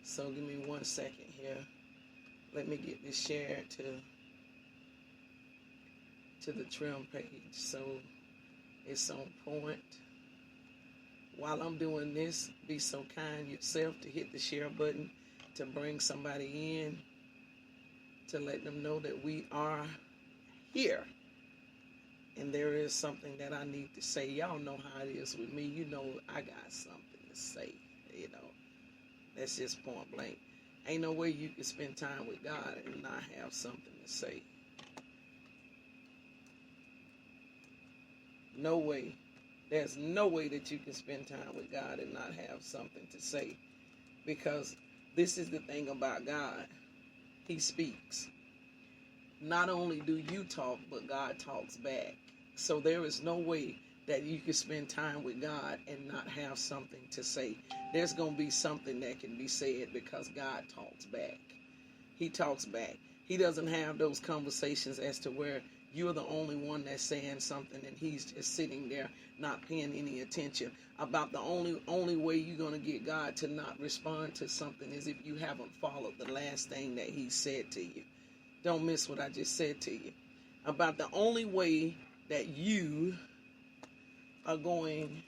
So give me 1 second here. Let me get this shared to the trim page so it's on point. While I'm doing this, be so kind yourself to hit the share button to bring somebody in, to let them know that we are here. And there is something that I need to say. Y'all know how it is with me. You know I got something to say. That's just point blank. Ain't no way you can spend time with God and not have something to say. No way. There's no way that you can spend time with God and not have something to say. Because this is the thing about God. He speaks. Not only do you talk, but God talks back. So there is no way that you can spend time with God and not have something to say. There's going to be something that can be said because God talks back. He talks back. He doesn't have those conversations as to where you're the only one that's saying something and he's just sitting there not paying any attention. About the only way you're going to get God to not respond to something is if you haven't followed the last thing that he said to you. Don't miss what I just said to you. About the only way that you are going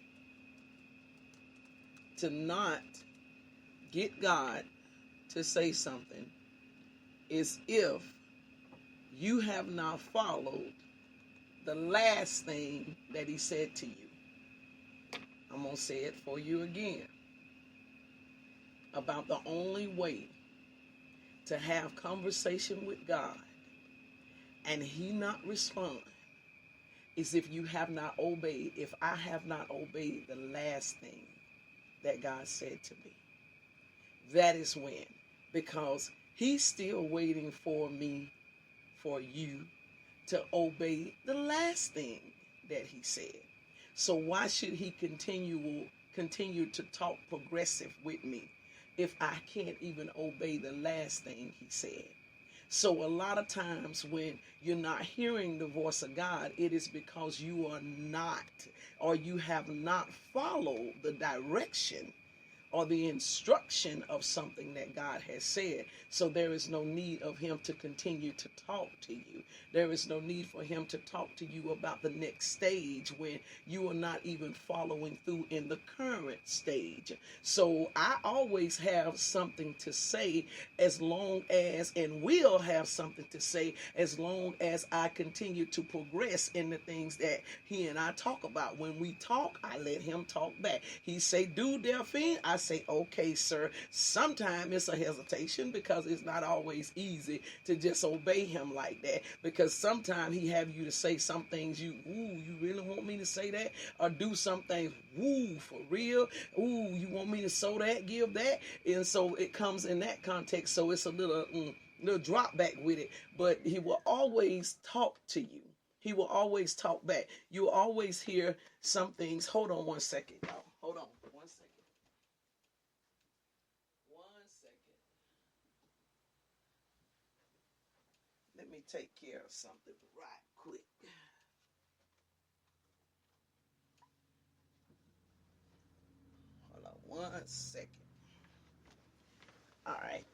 to not get God to say something is if you have not followed the last thing that he said to you. I'm going to say it for you again. About the only way to have conversation with God and he not respond is if you have not obeyed, if I have not obeyed the last thing that God said to me. That is when. Because he's still waiting for me, for you, to obey the last thing that he said. So why should he continue to talk progressive with me if I can't even obey the last thing he said? So a lot of times when you're not hearing the voice of God, it is because you are not, or you have not followed the direction or the instruction of something that God has said. So there is no need of him to continue to talk to you. There is no need for him to talk to you about the next stage when you are not even following through in the current stage. So I always have something to say as long as, and will have something to say as long as I continue to progress in the things that he and I talk about. When we talk, I let him talk back. He say, do Delphine, I say, okay, sir. Sometimes it's a hesitation because it's not always easy to just obey him like that. Because sometimes he have you to say some things you really want me to say that? Or do some things, for real? You want me to sow that, give that? And so it comes in that context. So it's a little drop back with it. But he will always talk to you. He will always talk back. You will always hear some things. Hold on 1 second, y'all. Hold on 1 second. 1 second. Let me take care of something right quick. Hold on 1 second. All right.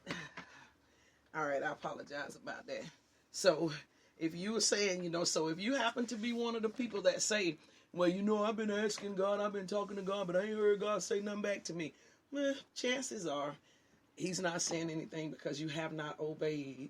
All right, I apologize about that. So if you were saying, so if you happen to be one of the people that say, well, I've been asking God, I've been talking to God, but I ain't heard God say nothing back to me. Well, chances are he's not saying anything because you have not obeyed.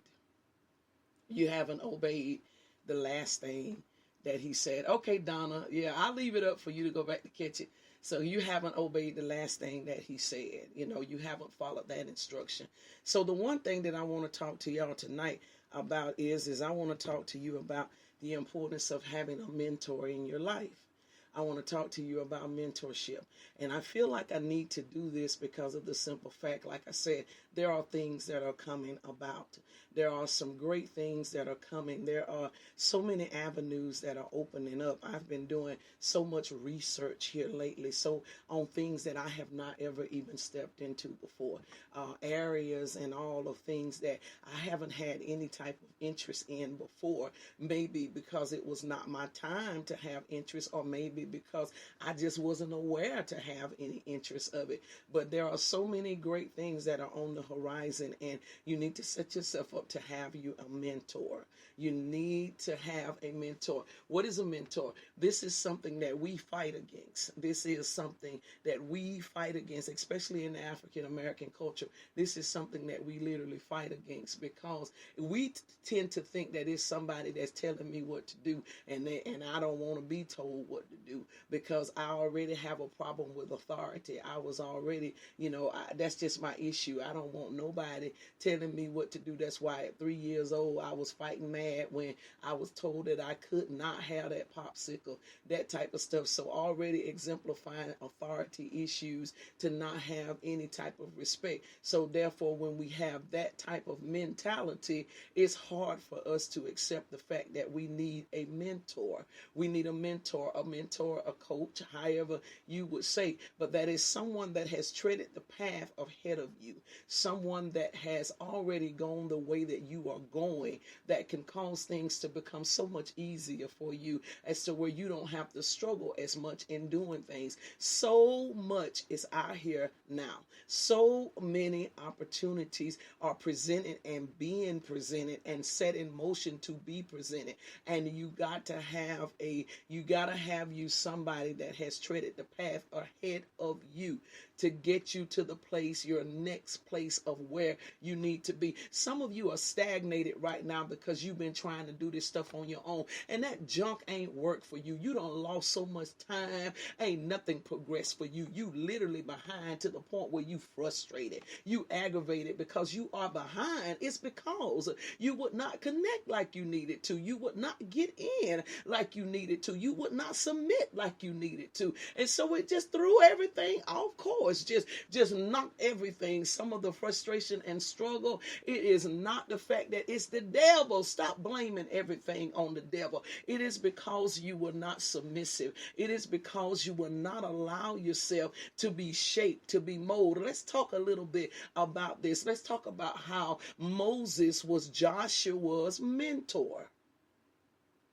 You haven't obeyed the last thing that he said. Okay, Donna, yeah, I'll leave it up for you to go back to catch it. So you haven't obeyed the last thing that he said. You haven't followed that instruction. So the one thing that I want to talk to y'all tonight about is I want to talk to you about the importance of having a mentor in your life. I want to talk to you about mentorship. And I feel like I need to do this because of the simple fact, like I said, there are things that are coming about. There are some great things that are coming. There are so many avenues that are opening up. I've been doing so much research here lately, so on things that I have not ever even stepped into before. Areas and all of things that I haven't had any type of interest in before. Maybe because it was not my time to have interest, or maybe because I just wasn't aware to have any interest of it. But there are so many great things that are on the horizon, and you need to set yourself up to have you a mentor. You need to have a mentor. What is a mentor? This is something that we fight against. This is something that we fight against, especially in the African American culture. This is something that we literally fight against, because we tend to think that it's somebody that's telling me what to do, and I don't want to be told what to do, because I already have a problem with authority. I was already, that's just my issue. I don't want nobody telling me what to do. That's why at 3 years old, I was fighting mad when I was told that I could not have that popsicle, that type of stuff. So already exemplifying authority issues, to not have any type of respect. So therefore, when we have that type of mentality, it's hard for us to accept the fact that we need a mentor. We need a mentor, a coach, however you would say, but that is someone that has treaded the path ahead of you, someone that has already gone the way that you are going, that can cause things to become so much easier for you, as to where you don't have to struggle as much in doing things. So much is out here now. So many opportunities are presented and being presented and set in motion to be presented. And you got to have somebody that has treaded the path ahead of you to get you to the place, your next place of where you need to be. Some of you are stagnated right now because you've been trying to do this stuff on your own, and that junk ain't worked for you. You done lost so much time. Ain't nothing progressed for you. You literally behind to the point where you frustrated. You aggravated because you are behind. It's because you would not connect like you needed to. You would not get in like you needed to. You would not submit like you needed to. And so it just threw everything off course. Just knocked everything. Some of the frustration and struggle, it is not the fact that it's the devil. Stop blaming everything on the devil. It is because you were not submissive. It is because you will not allow yourself to be shaped, to be molded. Let's talk a little bit about this. Let's talk about how Moses was Joshua's mentor.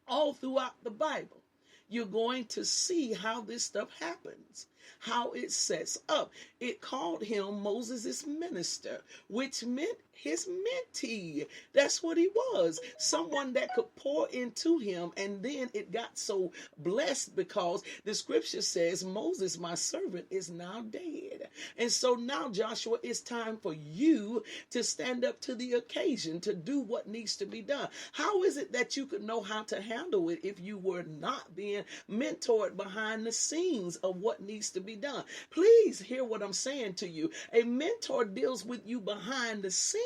All throughout the Bible, you're going to see how this stuff happens, how it sets up. It called him Moses' minister, which meant his mentee. That's what he was. Someone that could pour into him. And then it got so blessed because the scripture says, Moses, my servant, is now dead. And so now, Joshua, it's time for you to stand up to the occasion, to do what needs to be done. How is it that you could know how to handle it if you were not being mentored behind the scenes of what needs to be done? Please hear what I'm saying to you. A mentor deals with you behind the scenes.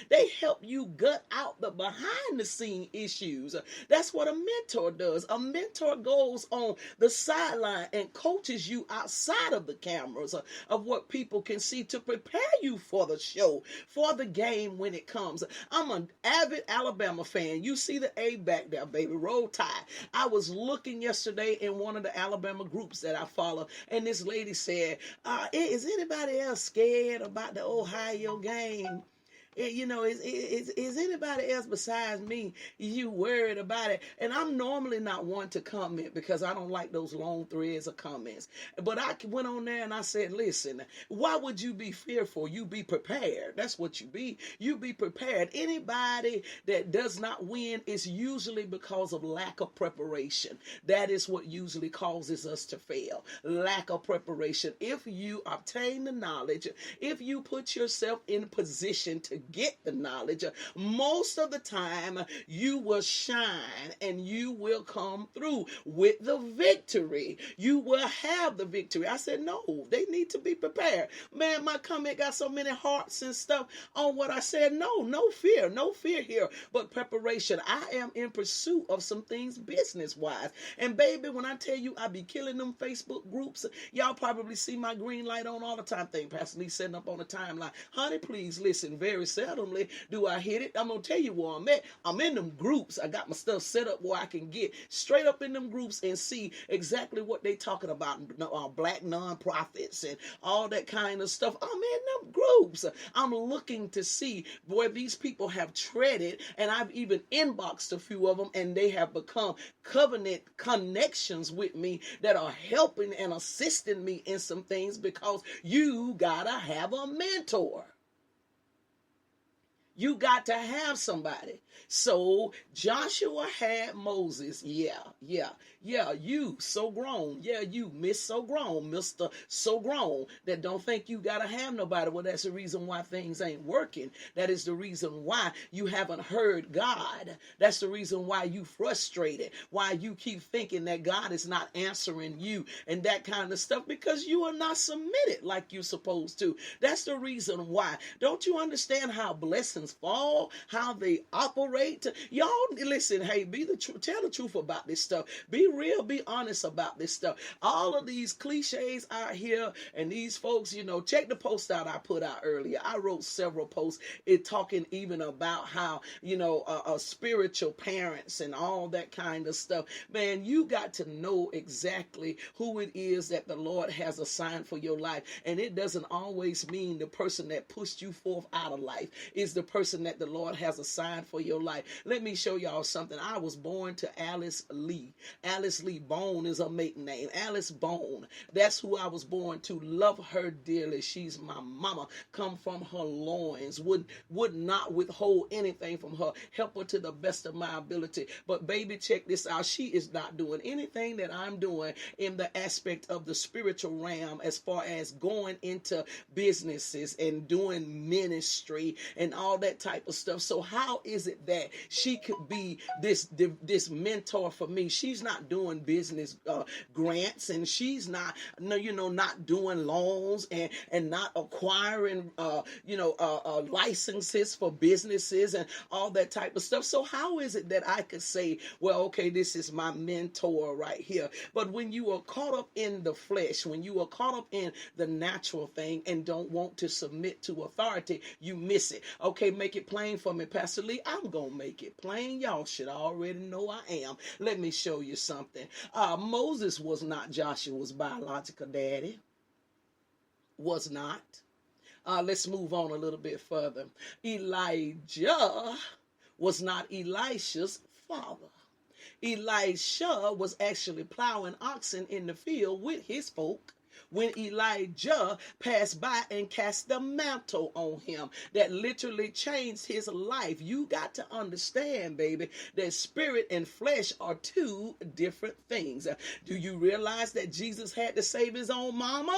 They help you gut out the behind the scene issues. That's what a mentor does. A mentor goes on the sideline and coaches you outside of the cameras of what people can see, to prepare you for the show, for the game when it comes. I'm an avid Alabama fan. You see the A back there, baby. Roll Tide. I was looking yesterday in one of the Alabama groups that I follow, and this lady said, is anybody else scared about the Ohio game? Is anybody else besides me, you worried about it? And I'm normally not one to comment because I don't like those long threads of comments. But I went on there and I said, listen, why would you be fearful? You be prepared. That's what you be. You be prepared. Anybody that does not win is usually because of lack of preparation. That is what usually causes us to fail. Lack of preparation. If you obtain the knowledge, if you put yourself in position to get the knowledge, most of the time you will shine and you will come through with the victory. You will have the victory. I said, no, they need to be prepared. Man, my comment got so many hearts and stuff on what I said. No fear here, but preparation. I am in pursuit of some things business-wise. And baby, when I tell you I be killing them Facebook groups, y'all probably see my green light on all the time thing. Pastor Lee setting up on the timeline. Honey, please listen very seldomly do I hit it. I'm going to tell you where I'm at. I'm in them groups. I got my stuff set up where I can get straight up in them groups and see exactly what they talking about. Black nonprofits and all that kind of stuff. I'm in them groups. I'm looking to see where these people have treaded, and I've even inboxed a few of them, and they have become covenant connections with me that are helping and assisting me in some things, because you gotta have a mentor. You got to have somebody. So Joshua had Moses. Yeah. You so grown. Yeah, you Miss so grown, Mr. so grown, that don't think you got to have nobody. Well, that's the reason why things ain't working. That is the reason why you haven't heard God. That's the reason why you frustrated, why you keep thinking that God is not answering you and that kind of stuff, because you are not submitted like you're supposed to. That's the reason why. Don't you understand how blessings fall, how they operate? Y'all listen, hey, tell the truth about this stuff. Be real, be honest about this stuff. All of these cliches out here, and these folks, check the post out I put out earlier. I wrote several posts talking even about how, spiritual parents and all that kind of stuff. Man, you got to know exactly who it is that the Lord has assigned for your life. And it doesn't always mean the person that pushed you forth out of life is the person that the Lord has assigned for your life. Let me show y'all something. I was born to Alice Lee. Alice Lee Bone is her maiden name. Alice Bone. That's who I was born to. Love her dearly. She's my mama. Come from her loins. Would not withhold anything from her. Help her to the best of my ability. But baby, check this out. She is not doing anything that I'm doing in the aspect of the spiritual realm, as far as going into businesses and doing ministry and all that type of stuff. So how is it that she could be this mentor for me? She's not doing business grants, and she's not not doing loans and not acquiring licenses for businesses and all that type of stuff. So how is it that I could say, well, okay, this is my mentor right here? But when you are caught up in the flesh, when you are caught up in the natural thing and don't want to submit to authority, you miss it. Okay, make it plain for me, Pastor Lee. I'm gonna make it plain. Y'all should already know I am. Let me show you something. Moses was not Joshua's biological daddy. Was not. Let's move on a little bit further. Elijah was not Elisha's father. Elisha was actually plowing oxen in the field with his folk when Elijah passed by and cast the mantle on him that literally changed his life. You got to understand, baby, that spirit and flesh are two different things. Do you realize that Jesus had to save his own mama?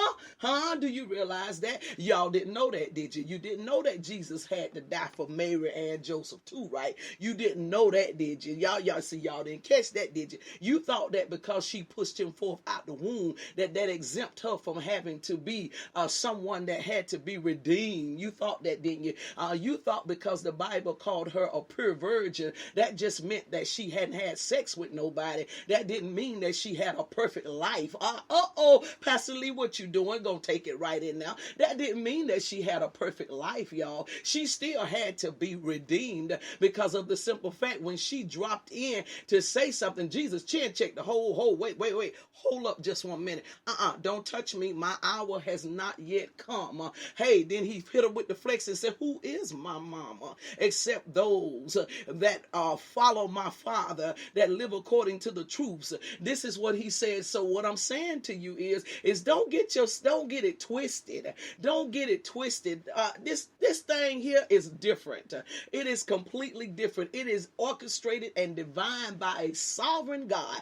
Do you realize that? Y'all didn't know that, did you? You didn't know that Jesus had to die for Mary and Joseph too, right? You didn't know that, did you? Y'all didn't catch that, did you? You thought that because she pushed him forth out the womb, that exempt her from having to be someone that had to be redeemed. You thought that, didn't you? You thought because the Bible called her a pure virgin, that just meant that she hadn't had sex with nobody. That didn't mean that she had a perfect life. Pastor Lee, what you doing? Gonna take it right in now. That didn't mean that she had a perfect life, y'all. She still had to be redeemed because of the simple fact when she dropped in to say something, Jesus chin checked the whole, wait, hold up just 1 minute. Don't touch me. My hour has not yet come. Hey, then he hit her with the flex and said, who is my mama? Except those that follow my Father, that live according to the truths. This is what he said. So what I'm saying to you is don't get it twisted. Don't get it twisted. This thing here is different. It is completely different. It is orchestrated and divine by a sovereign God.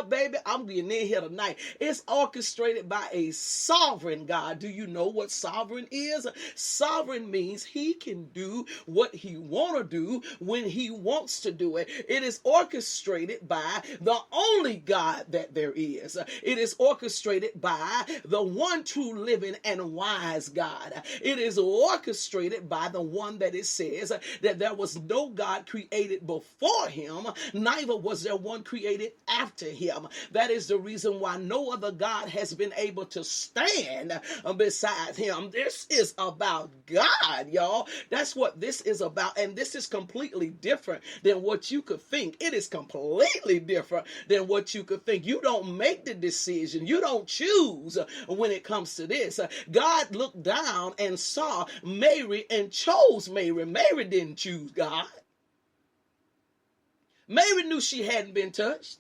Baby, I'm being in here tonight. It's orchestrated by a sovereign God. Do you know what sovereign is? Sovereign means he can do what he want to do when he wants to do it. It is orchestrated by the only God that there is. It is orchestrated by the one true living and wise God. It is orchestrated orchestrated by the one that it says that there was no God created before him, neither was there one created after him. That is the reason why no other God has been able to stand beside him. This is about God, y'all. That's what this is about. And this is completely different than what you could think. It is completely different than what you could think. You don't make the decision. You don't choose when it comes to this. God looked down and saw Mary and chose Mary. Mary didn't choose God. Mary knew she hadn't been touched,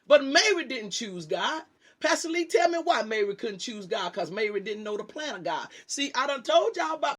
but Mary didn't choose God. Pastor Lee, tell me why Mary couldn't choose God, because Mary didn't know the plan of God. See, I done told y'all about